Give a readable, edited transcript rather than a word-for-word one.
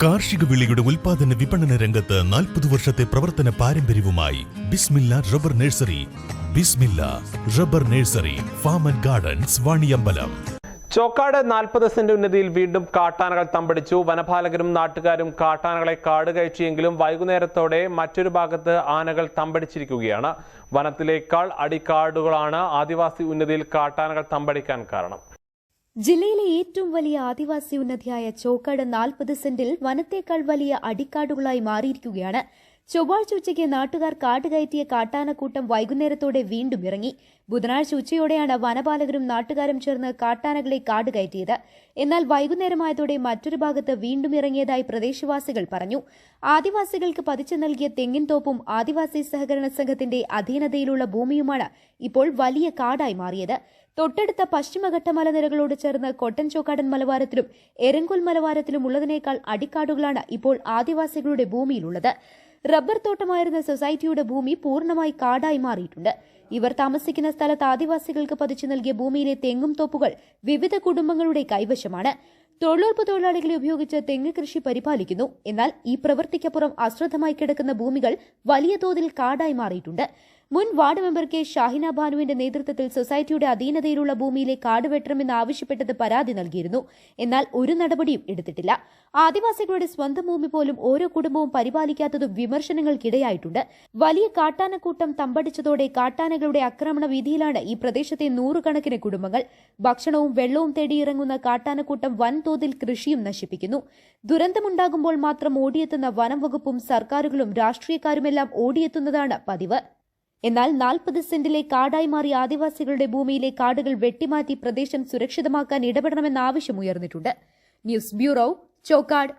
കാർഷിക വിളയുടെ ഉൽപാദന വിപണന രംഗത്ത് 40 വർഷത്തെ പ്രവർത്തന പാരമ്പര്യവുമായി Bismillah rubber nursery. Bismillah rubber nursery, farm and gardens, Vaniyambalam. Chokkad 40 cent ഉന്നതിയിൽ വീണ്ടും കാട്ടാനകൾ തമ്പടിച്ചു. വനപാലകരും നാട്ടുകാരും കാട്ടാനകളെ കാട് കയറ്റിയെങ്കിലും വൈകുന്നേരത്തോടെ മറ്റൊരു ഭാഗത്ത് ആനകൾ തമ്പടിച്ചിരിക്കുകയാണ്. വനത്തിലേക്കാൾ അടിക്കാടുകളാണ് ആദിവാസി ഉന്നതിയിൽ കാട്ടാനകൾ തമ്പടിക്കാൻ കാരണം. ജില്ലയിലെ ഏറ്റവും വലിയ ആദിവാസി ഉന്നതിയായ ചോക്കാട് 40 സെന്റിൽ വനത്തേക്കാൾ വലിയ അടിക്കാടുകളായി മാറിയിരിക്കുകയാണ്. ചൊവ്വാഴ്ച ഉച്ചയ്ക്ക് നാട്ടുകാർ കാട് കയറ്റിയ കാട്ടാനക്കൂട്ടം വൈകുന്നേരത്തോടെ വീണ്ടും ഇറങ്ങി. ബുധനാഴ്ച ഉച്ചയോടെയാണ് വനപാലകരും നാട്ടുകാരും ചേർന്ന് കാട്ടാനകളെ കാട് കയറ്റിയത്. എന്നാൽ വൈകുന്നേരമായതോടെ മറ്റൊരു ഭാഗത്ത് വീണ്ടും ഇറങ്ങിയതായി പ്രദേശവാസികൾ പറഞ്ഞു. ആദിവാസികൾക്ക് പതിച്ചു നൽകിയ തെങ്ങിൻ തോപ്പും ആദിവാസി സഹകരണ സംഘത്തിന്റെ അധീനതയിലുള്ള ഭൂമിയുമാണ് ഇപ്പോൾ വലിയ കാടായി മാറിയത്. തൊട്ടടുത്ത പശ്ചിമഘട്ട മലനിരകളോട് ചേർന്ന് കൊട്ടൻ ചോക്കാടൻ മലവാരത്തിലും എരങ്കുൽ മലവാരത്തിലും ഉള്ളതിനേക്കാൾ അടിക്കാടുകളാണ് ഇപ്പോൾ ആദിവാസികളുടെ ഭൂമിയിലുള്ളത്. റബ്ബർ തോട്ടമായിരുന്ന സൊസൈറ്റിയുടെ ഭൂമി പൂർണ്ണമായി കാടായി മാറിയിട്ടുണ്ട്. ഇവർ താമസിക്കുന്ന സ്ഥലത്ത് ആദിവാസികൾക്ക് പതിച്ചു നൽകിയ ഭൂമിയിലെ തെങ്ങും തോപ്പുകൾ വിവിധ കുടുംബങ്ങളുടെ കൈവശമാണ്. തൊഴിലുറപ്പ് തൊഴിലാളികളെ ഉപയോഗിച്ച് തെങ്ങ് കൃഷി പരിപാലിക്കുന്നു. എന്നാൽ ഈ പ്രവൃത്തിക്കപ്പുറം അശ്രദ്ധമായി കിടക്കുന്ന ഭൂമികൾ വലിയ തോതിൽ കാടായി മാറിയിട്ടുണ്ട്. മുൻ വാർഡ് മെമ്പർ കെ ഷാഹിന ബാനുവിന്റെ നേതൃത്വത്തിൽ സൊസൈറ്റിയുടെ അധീനതയിലുള്ള ഭൂമിയിലെ കാട് വെട്ടണമെന്ന് ആവശ്യപ്പെട്ടത് പരാതി നൽകിയിരുന്നു. എന്നാൽ ഒരു നടപടിയും എടുത്തിട്ടില്ല. ആദിവാസികളുടെ സ്വന്തം ഭൂമി പോലും ഓരോ കുടുംബവും പരിപാലിക്കാത്തതും വിമർശനങ്ങൾക്കിടയായിട്ടുണ്ട്. വലിയ കാട്ടാനക്കൂട്ടം തമ്പടിച്ചതോടെ കാട്ടാനകളുടെ ആക്രമണ വീതിയിലാണ് ഈ പ്രദേശത്തെ നൂറുകണക്കിന് കുടുംബങ്ങൾ. ഭക്ഷണവും വെള്ളവും തേടിയിറങ്ങുന്ന കാട്ടാനക്കൂട്ടം വൻതോതിൽ കൃഷിയും നശിപ്പിക്കുന്നു. ദുരന്തമുണ്ടാകുമ്പോൾ മാത്രം ഓടിയെത്തുന്ന വനം വകുപ്പും സർക്കാരുകളും രാഷ്ട്രീയക്കാരുമെല്ലാം ഓടിയെത്തുന്നതാണ് പതിവ്. എന്നാൽ 40 സെന്റിലെ കാടായി മാറിയ ആദിവാസികളുടെ ഭൂമിയിലെ കാടുകൾ വെട്ടിമാറ്റി പ്രദേശം സുരക്ഷിതമാക്കാൻ ഇടപെടണമെന്ന ആവശ്യം ഉയർന്നിട്ടുണ്ട്. News bureau, Chokkad.